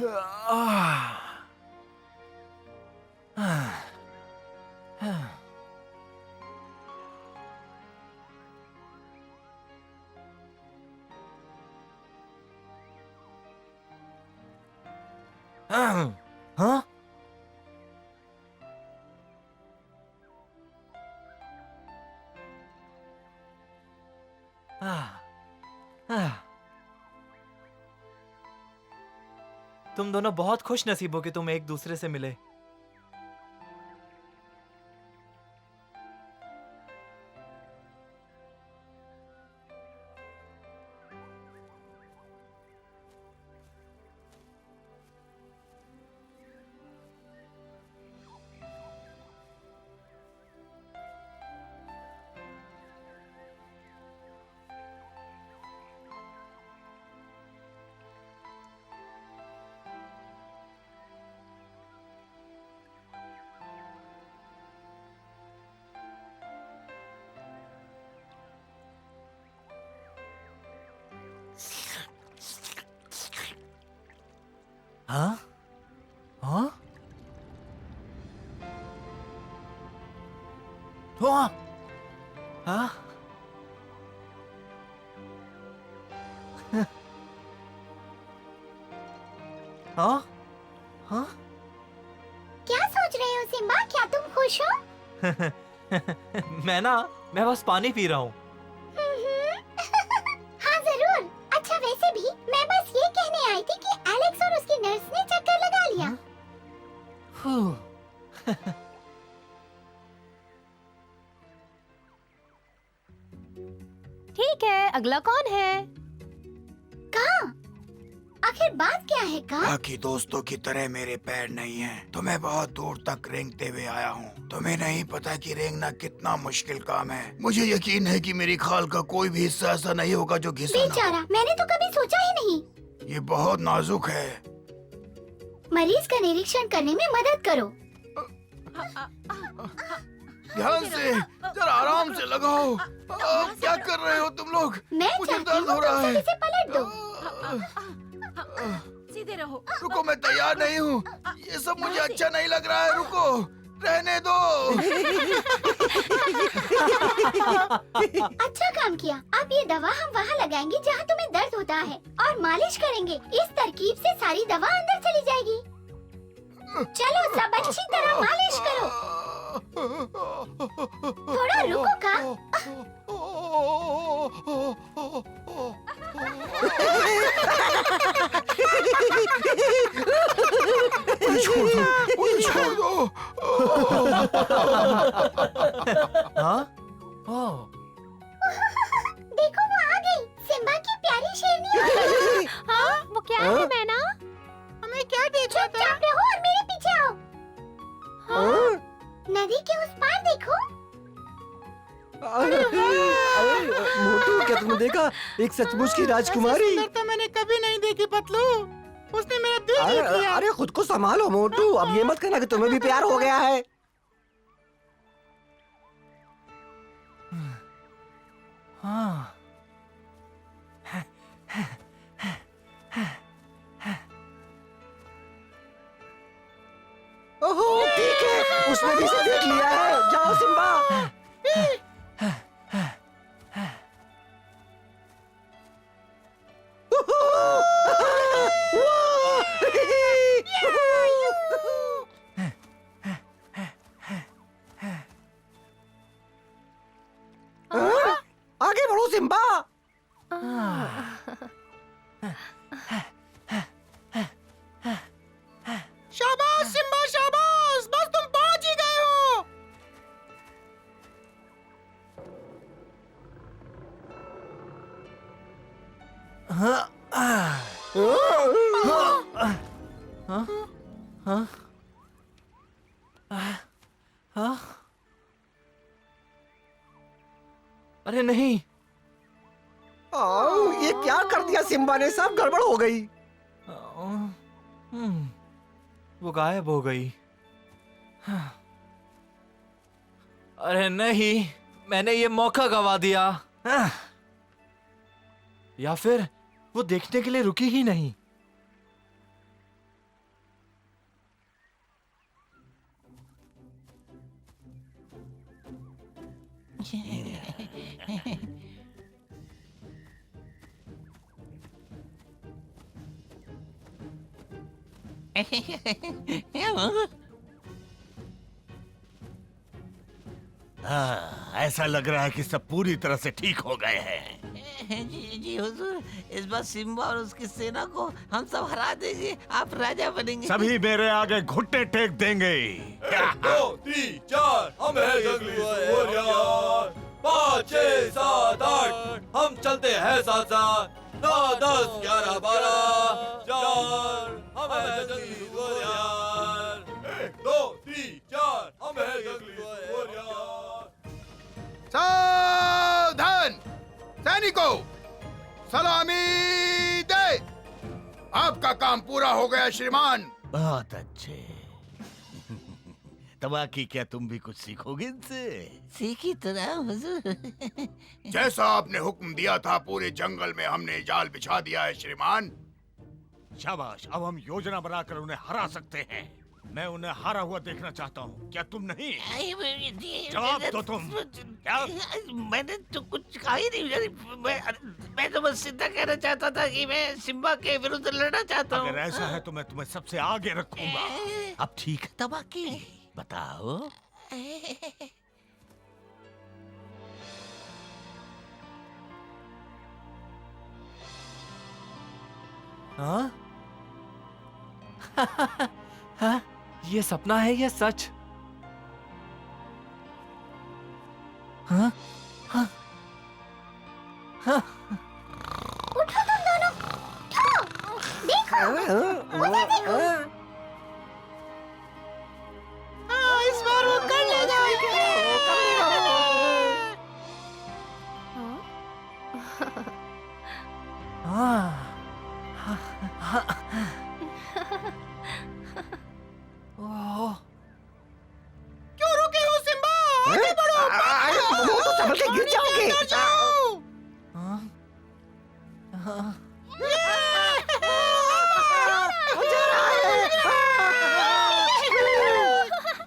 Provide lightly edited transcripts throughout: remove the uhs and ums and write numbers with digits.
हाँ? तुम दोनों बहुत खुश नसीब हो कि तुम एक दूसरे से मिले। हाँ? हाँ? हाँ? हाँ? हाँ? हाँ? क्या सोच रहे हो सिम्बा? क्या तुम खुश हो? मैं बस पानी पी रहा हूँ। हाँ जरूर। अच्छा वैसे भी मैं बस ये कहने आई थी कि एलेक्स और उसकी नर्स ने चक्कर लगा लिया। ठीक है, अगला कौन है? कहाँ? आखिर बात क्या है कहाँ? बाकी दोस्तों की तरह मेरे पैर नहीं हैं, तो मैं बहुत दूर तक रेंगते हुए आया हूँ। तुम्हें नहीं पता कि रेंगना कितना मुश्किल काम है। मुझे यकीन है कि मेरी खाल का कोई भी हिस्सा ऐसा नहीं होगा जो घिसा ना हो। बेचारा, मैंने तो कभी सोचा ही नहीं। ये बहुत नाजुक है। मरीज का निरीक्षण करने में मदद करो। ध्यान से, जरा आराम से लगाओ। क्या कर रहे हो तुम लोग? मैं मुझे चाहती दर्द हूँ हो रहा तुम है। सब इसे पलट दो। सीधे रहो। रुको, मैं तैयार नहीं हूँ। ये सब मुझे अच्छा नहीं लग रहा है। रुको, रहने दो। अच्छा काम किया। अब ये दवा हम वहाँ लगाएंगे जहाँ तुम्हें दर्द होता है और मालिश करेंगे। इस तरकीब से सारी दवा अंदर चली जाएगी। चलो सब अच्छी तरह मालिश करो। थोड़ा रुको का। छोड़ दो, मुझे छोड़ दो। हाँ? ओह, देखो वो आ गई। सिम्बा की प्यारी शेरनी आ गई। हाँ, वो क्या है मैना? हमें क्या देखा था? चुपचाप रहो और मेरे पीछे आओ। हाँ? नदी के उस पार देखो। अरे मोटू, क्या तुमने देखा? एक सचमुच की राजकुमारी। तो मैंने कभी नहीं देखी पतलू। उसने मेरा दिल जीत अरे लिया। अरे खुद को संभालो मोटू, अब ये मत कहना कि तुम्हें भी प्यार हो गया है। हाँ। ओहो ठीक है, उसने भी इसे देख लिया है। जाओ सिम्बा। आगे बढ़ो सिम्बा। शाबाश सिम्बा, शाबाश। बस तुम पहुंच ही गए हो। हाँ? अरे नहीं। ये क्या कर दिया सिम्बा ने? सब गड़बड़ हो गई। वो गायब हो गई। अरे नहीं, मैंने ये मौका गवा दिया। या फिर वो देखने के लिए रुकी ही नहीं। हाँ, ऐसा लग रहा है कि सब पूरी तरह से ठीक हो गए हैं। जी हुजूर, इस बार सिम्बा और उसकी सेना को हम सब हरा देंगे, आप राजा बनेंगे। सभी मेरे आगे घुटने टेक देंगे। 1 2 3 4 हम हैं जंगली सुअर। 5 6 7 8 हम चलते हैं साथ साथ। 9 10 11 12 4 हम हैं जंगली सुअर। 1 2 3 4 हम हैं जंगली सुअर। सावधान सैनिकों, सलामी दे। आपका काम पूरा हो गया श्रीमान। बहुत अच्छे। तबाकी, क्या तुम भी कुछ सीखोगे इनसे? सीखी तो ना हुजूर। जैसा आपने हुक्म दिया था पूरे जंगल में हमने जाल बिछा दिया है श्रीमान। शाबाश, अब हम योजना बनाकर उन्हें हरा सकते हैं। मैं उन्हें हारा हुआ देखना चाहता हूँ, क्या तुम नहीं? जवाब दो तुम। क्या? मैंने तो कुछ कहा ही नहीं। मैं तो बस सीधा कहना चाहता था कि मैं सिम्बा के विरुद्ध लड़ना चाहता हूँ। अगर ऐसा है तो मैं तुम्हें सबसे आगे रखूंगा। अब ठीक है तबाकी, बताओ। हाँ? हाँ? ये सपना है या सच? हाँ? हाँ? हाँ? उठो तुम दोनों, उठो। देखो, मुझे देखो। हाँ, इस बार वो कर लेगा। हाँ? ओह, क्यों रुके हो सिम्बा? आगे बढ़ो। वो तो संभल के गिर जाओगे। अंदर जाओ। हाँ? हाँ?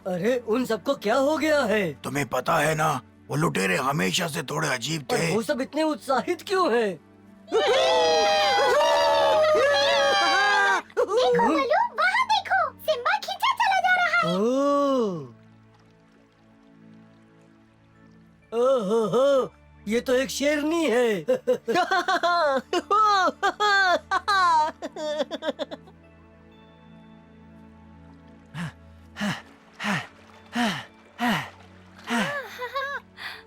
अरे उन सबको क्या हो गया है? तुम्हें पता है ना, वो लुटेरे हमेशा से थोड़े अजीब और थे। वो सब इतने उत्साहित क्यों हैं? देखो बलू, वहाँ देखो, सिम्बा खींचा चला जा रहा है। ओहो, ये तो एक शेरनी है।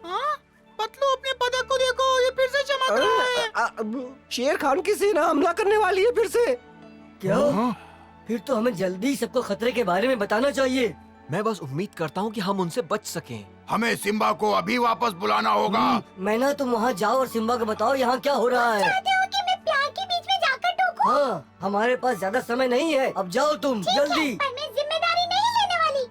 हाँ? पतलू, अपने पदक को देखो, ये फिर से चमक रहा है। शेर खान की सेना हमला करने वाली है फिर से। क्या? फिर तो हमें जल्दी सबको खतरे के बारे में बताना चाहिए। मैं बस उम्मीद करता हूँ कि हम उनसे बच सकें। हमें सिम्बा को अभी वापस बुलाना होगा। मैना, तुम वहाँ जाओ और सिम्बा को बताओ यहाँ क्या हो रहा है। चाहते हो कि मैं प्यार के बीच में जाकर टोकूं? हाँ, हमारे पास ज्यादा समय नहीं है, अब जाओ तुम ठीक है, जल्दी। पर मैं जिम्मेदारी नहीं लेने वाली।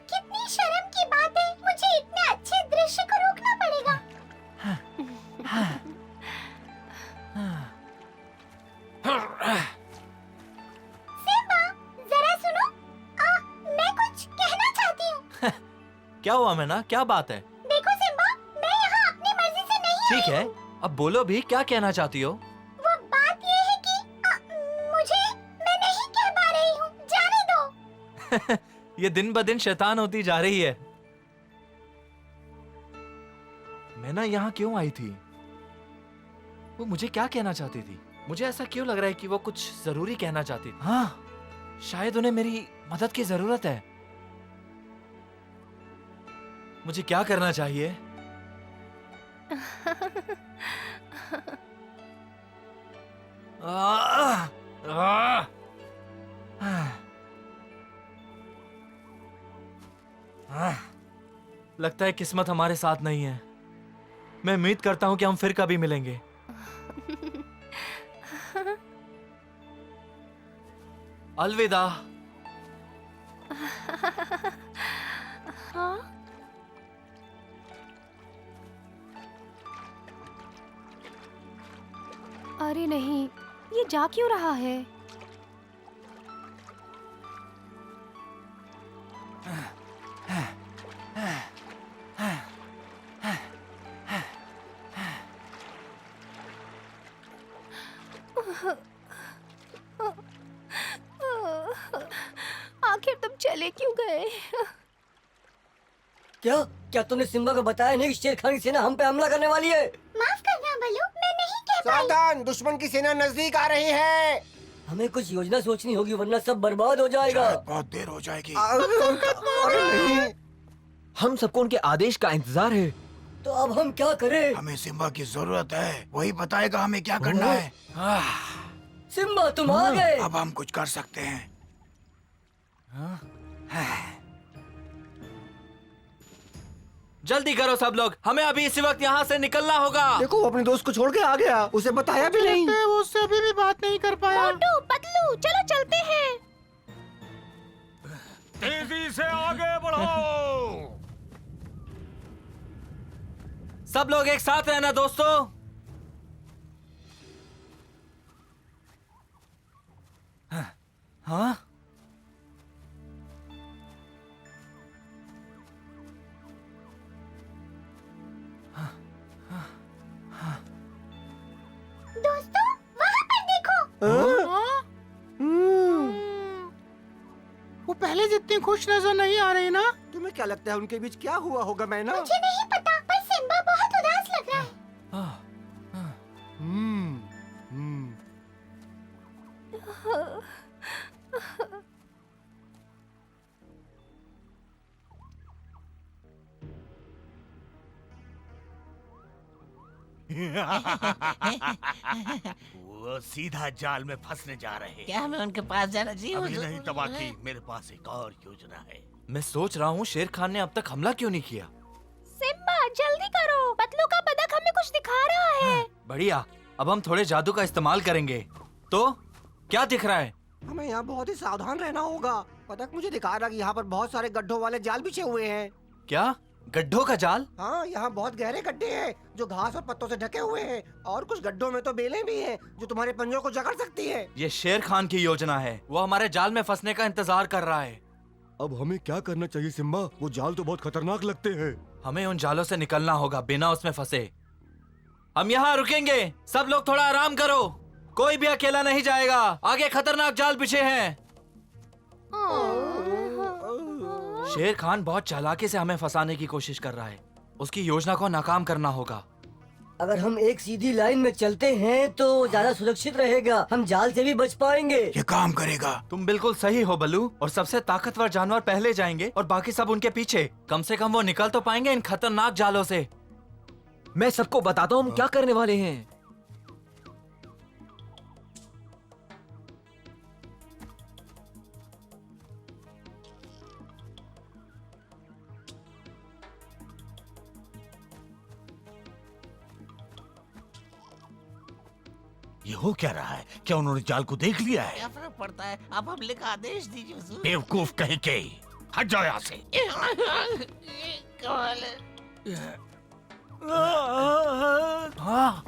कितनी शर्म की बात है, मुझे इतने अच्छे दृश्य को रोकना पड़ेगा। सिम्बा, जरा सुनो। मैं कुछ कहना चाहती हूँ। क्या हुआ मैना, क्या बात है? देखो सिम्बा, मैं यहाँ अपनी मर्जी से नहीं ठीक आई है, अब बोलो भी, क्या कहना चाहती हो? वो बात ये है कि मैं नहीं कह पा रही हूँ, जाने दो। ये दिन ब दिन शैतान होती जा रही है। मैना यहाँ क्यों आई थी? वो मुझे क्या कहना चाहती थी? मुझे ऐसा क्यों लग रहा है कि वो कुछ जरूरी कहना चाहती थी? हाँ, शायद उन्हें मेरी मदद की जरूरत है। मुझे क्या करना चाहिए? लगता है किस्मत हमारे साथ नहीं है। मैं उम्मीद करता हूं कि हम फिर कभी मिलेंगे। अलविदा। हाँ? अरे नहीं, ये जा क्यों रहा है? आखिर तुम चले क्यों गए? क्या क्या तुमने सिम्बा को बताया नहीं कि शेर खान की सेना हम पे हमला करने वाली है? माफ करना बलू, मैं नहीं कह पाई। सावधान, दुश्मन की सेना नजदीक आ रही है। हमें कुछ योजना सोचनी होगी वरना सब बर्बाद हो जाएगा। शायद बहुत देर हो जाएगी। अरे नहीं, हम सबको उनके आदेश का इंतजार है। तो अब हम क्या करें? हमें सिम्बा की जरूरत है, वही बताएगा हमें क्या करना है। सिम्बा तुम आ गए। अब हम कुछ कर सकते हैं। जल्दी करो सब लोग, हमें अभी इसी वक्त यहाँ से निकलना होगा। देखो वो अपने दोस्त को छोड़ के आ गया, उसे बताया भी नहीं। वो उससे अभी भी बात नहीं कर पाया। मोटू, पतलू, चलो चलते हैं। तेजी से आगे बढ़ो। सब लोग एक साथ रहना दोस्तों। हाँ? दोस्तों, वहाँ पर देखो। वो पहले जितनी खुश नजर नहीं आ रही ना। तुम्हें क्या लगता है उनके बीच क्या हुआ होगा? मैं ना मुझे नहीं पता, पर सिम्बा बहुत उदास लग रहा है। वो सीधा जाल में फंसने जा रहे हैं। क्या हमें उनके पास जाना चाहिए? अभी नहीं तबाकी, मेरे पास एक और योजना है। मैं सोच रहा हूँ शेर खान ने अब तक हमला क्यों नहीं किया। सिम्बा जल्दी करो, पतलू का पदक हमें कुछ दिखा रहा है। बढ़िया, अब हम थोड़े जादू का इस्तेमाल करेंगे। तो क्या दिख रहा है? हमें यहाँ बहुत ही सावधान रहना होगा। पदक मुझे दिखा रहा कि यहाँ पर बहुत सारे गड्ढों वाले जाल बिछे हुए हैं। क्या गड्ढों का जाल? हाँ, यहाँ बहुत गहरे गड्ढे हैं जो घास और पत्तों से ढके हुए हैं, और कुछ गड्ढों में तो बेलें भी हैं जो तुम्हारे पंजों को जकड़ सकती है। ये शेर खान की योजना है, वो हमारे जाल में फंसने का इंतजार कर रहा है। अब हमें क्या करना चाहिए सिम्बा? वो जाल तो बहुत खतरनाक लगते हैं। हमें उन जालों से निकलना होगा बिना उसमें फंसे। हम यहाँ रुकेंगे, सब लोग थोड़ा आराम करो, कोई भी अकेला नहीं जाएगा, आगे खतरनाक जाल बिछे हैं। शेर खान बहुत चालाकी से हमें फंसाने की कोशिश कर रहा है, उसकी योजना को नाकाम करना होगा। अगर हम एक सीधी लाइन में चलते हैं तो ज्यादा सुरक्षित रहेगा, हम जाल से भी बच पाएंगे। ये काम करेगा। तुम बिल्कुल सही हो बल्लू, और सबसे ताकतवर जानवर पहले जाएंगे और बाकी सब उनके पीछे। कम से कम वो निकल तो पाएंगे इन खतरनाक जालों से। मैं सबको बताता हूँ हम क्या करने वाले हैं। ये हो क्या रहा है? क्या उन्होंने जाल को देख लिया है? क्या फर्क पड़ता है? आप हमले का आदेश दीजिए हुजूर। बेवकूफ कहीं के, हट जाओ यहाँ से। कमाल है। हाँ।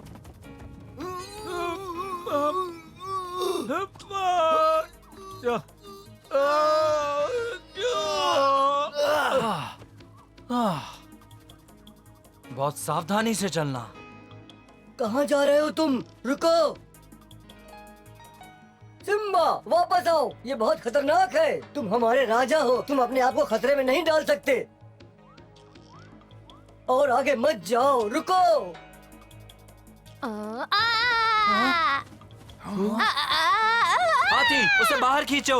बहुत सावधानी से चलना। कहाँ जा रहे हो तुम? रुको सिम्बा, वापस आओ, ये बहुत खतरनाक है। तुम हमारे राजा हो, तुम अपने आप को खतरे में नहीं डाल सकते। और आगे मत जाओ, रुको। हाथी, उसे बाहर खींचो।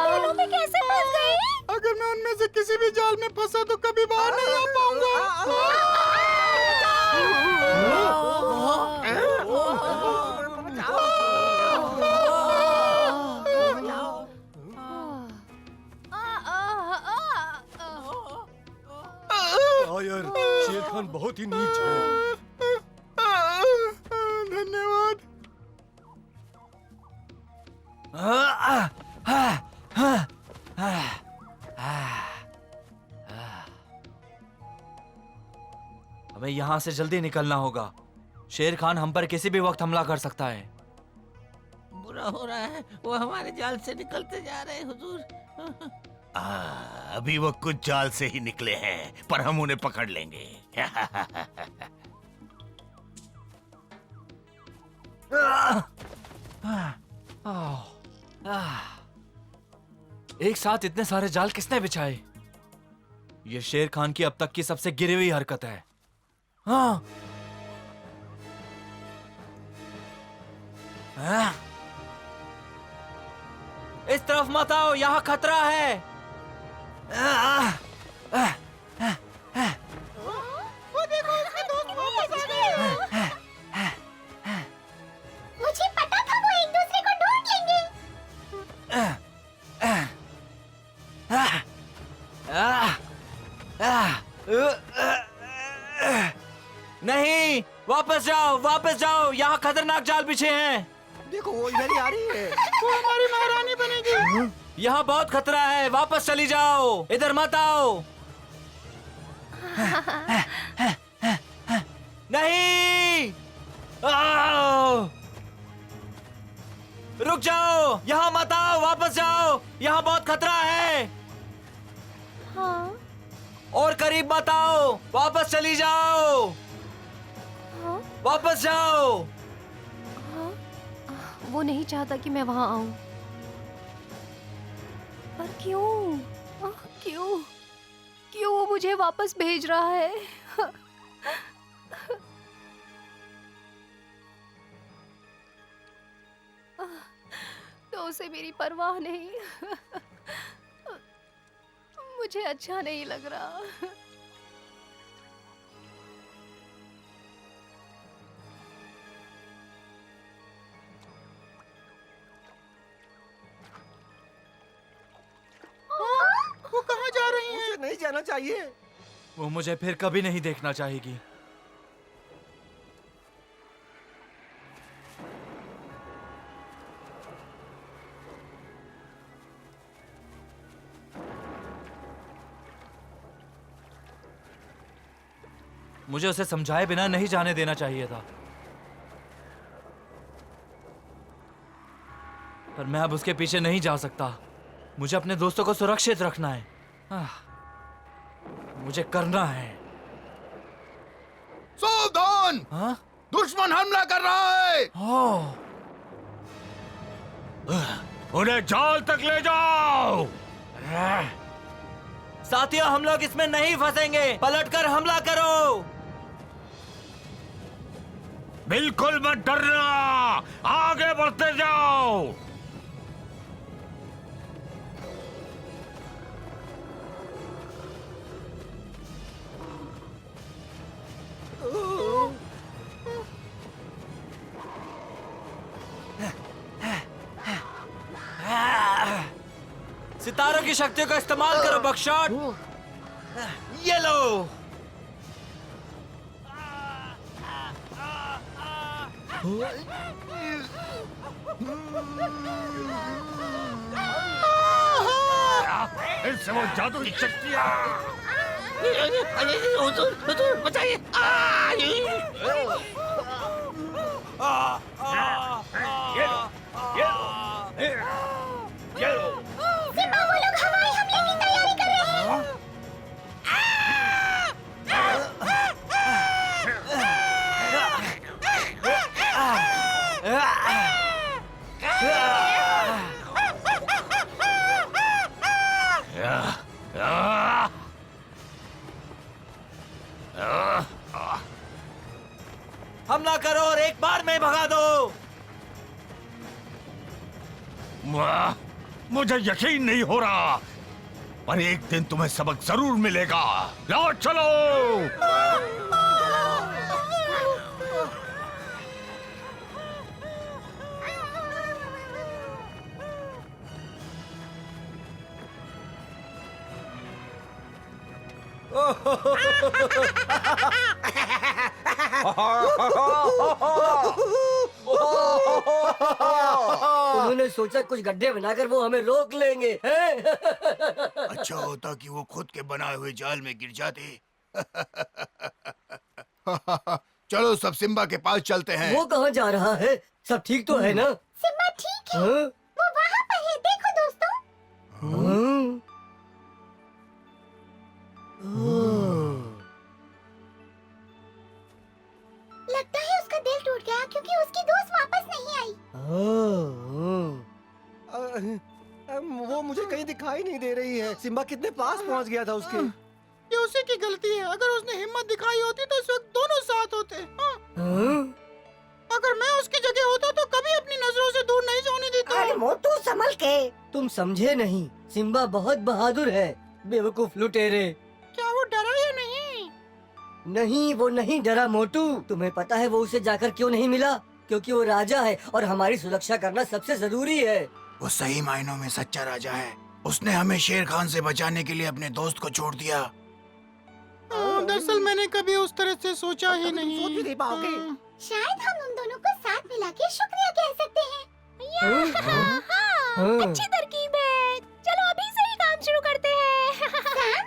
दोनों में कैसे फंस गए? अगर मैं उनमें से किसी भी जाल में फंसा तो कभी बाहर नहीं आ पाऊंगा। यार, शेर खान बहुत ही नीच है। धन्यवाद। हमें यहाँ से जल्दी निकलना होगा। शेर खान हम पर किसी भी वक्त हमला कर सकता है। बुरा हो रहा है, वो हमारे जाल से निकलते जा रहे हैं हुजूर। अभी वो कुछ जाल से ही निकले हैं, पर हम उन्हें पकड़ लेंगे। एक साथ इतने सारे जाल किसने बिछाए? ये शेर खान की अब तक की सबसे गिरी हुई हरकत है। हाँ। इस तरफ मत आओ, यहाँ खतरा है। मुझे पता था वो एक दूसरे को ढूंढ लेंगे। नहीं, वापस जाओ, वापस जाओ, यहाँ खतरनाक जाल बिछे हैं। देखो वो इधर ही आ रही है। वो हमारी महारानी बनेगी। यहाँ बहुत खतरा है, वापस चली जाओ, इधर मत आओ। नहीं, रुक जाओ, यहाँ मत आओ, वापस जाओ, यहाँ बहुत खतरा है। हाँ, और करीब मत आओ, वापस चली जाओ, हाँ, वापस जाओ। हाँ। वो नहीं चाहता कि मैं वहां आऊं। पर क्यों? क्यों? क्यों वो मुझे वापस भेज रहा है? तो उसे मेरी परवाह नहीं। मुझे अच्छा नहीं लग रहा। वो कहाँ जा रही है? उसे नहीं जाना चाहिए। वो मुझे फिर कभी नहीं देखना चाहेगी। मुझे उसे समझाए बिना नहीं जाने देना चाहिए था, पर मैं अब उसके पीछे नहीं जा सकता। मुझे अपने दोस्तों को सुरक्षित रखना है। मुझे करना है। सावधान! हाँ? दुश्मन हमला कर रहा है। उन्हें जाल तक ले जाओ। साथियों, हम लोग इसमें नहीं फंसेंगे। पलटकर हमला करो। बिल्कुल मत डरना, आगे बढ़ते जाओ। सितारों की शक्तियों का इस्तेमाल करो बकशॉट। ये लो। इससे वो जादुई शक्तियाँ। हुजूर, हुजूर, बचाइए। सिम्बा, वो लोग हवाई हमले की तैयारी कर रहे हैं। हमला करो और एक बार में भगा दो। मुझे यकीन नहीं हो रहा, पर एक दिन तुम्हें सबक जरूर मिलेगा। लाओ चलो। उन्होंने सोचा कुछ गड्ढे बनाकर वो हमें रोक लेंगे। अच्छा होता कि वो खुद के बनाए हुए जाल में गिर जाते। चलो सब सिम्बा के पास चलते हैं। वो कहाँ जा रहा है? सब ठीक तो है ना? सिम्बा ठीक है। हाँ? वो वहाँ पर है, देखो दोस्तों। हाँ? लगता है उसका दिल टूट गया क्योंकि उसकी दोस्त वापस नहीं आई। वो मुझे कहीं दिखाई नहीं दे रही है। सिम्बा कितने पास पहुंच गया था उसके। ये उसी की गलती है। अगर उसने हिम्मत दिखाई होती तो इस वक्त दोनों साथ होते। हाँ? अगर मैं उसकी जगह होता तो कभी अपनी नजरों से दूर नहीं जाने देता। अरे मोटू संभल के। तुम समझे नहीं, सिम्बा बहुत बहादुर है। बेवकूफ लुटेरे। क्या वो डरा या नहीं? नहीं, वो नहीं डरा मोटू। तुम्हें पता है वो उसे जाकर क्यों नहीं मिला? क्योंकि वो राजा है और हमारी सुरक्षा करना सबसे जरूरी है। वो सही मायनों में सच्चा राजा है। उसने हमें शेर खान से बचाने के लिए अपने दोस्त को छोड़ दिया। दरअसल मैंने कभी उस तरह से सोचा ही नहीं। सोच भी नहीं पाओगे। शायद हम उन दोनों को साथ मिला के शुक्रिया कह सकते हैं। हाँ? अच्छी तरकीब है। चलो अभी से ही काम शुरू करते हैं। सैम,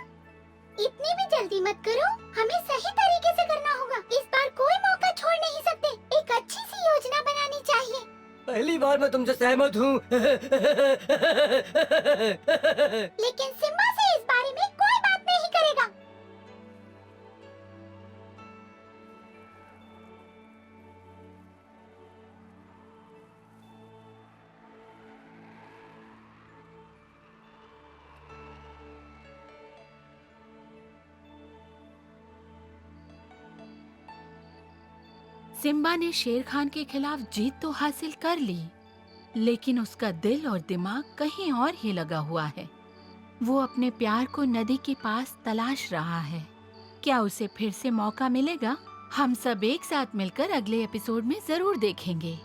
इतनी भी जल्दी मत करो। हमें सही तरीके से करना होगा। इस बार कोई मौका छोड़ नहीं सकते। एक अच्छी सी योजना बनानी चाहिए। पहली बार मैं तुमसे सहमत हूँ। लेकिन सिम्बा से इस बारे में कोई बात नहीं करेगा। सिम्बा ने शेर खान के खिलाफ जीत तो हासिल कर ली, लेकिन उसका दिल और दिमाग कहीं और ही लगा हुआ है। वो अपने प्यार को नदी के पास तलाश रहा है। क्या उसे फिर से मौका मिलेगा? हम सब एक साथ मिलकर अगले एपिसोड में जरूर देखेंगे।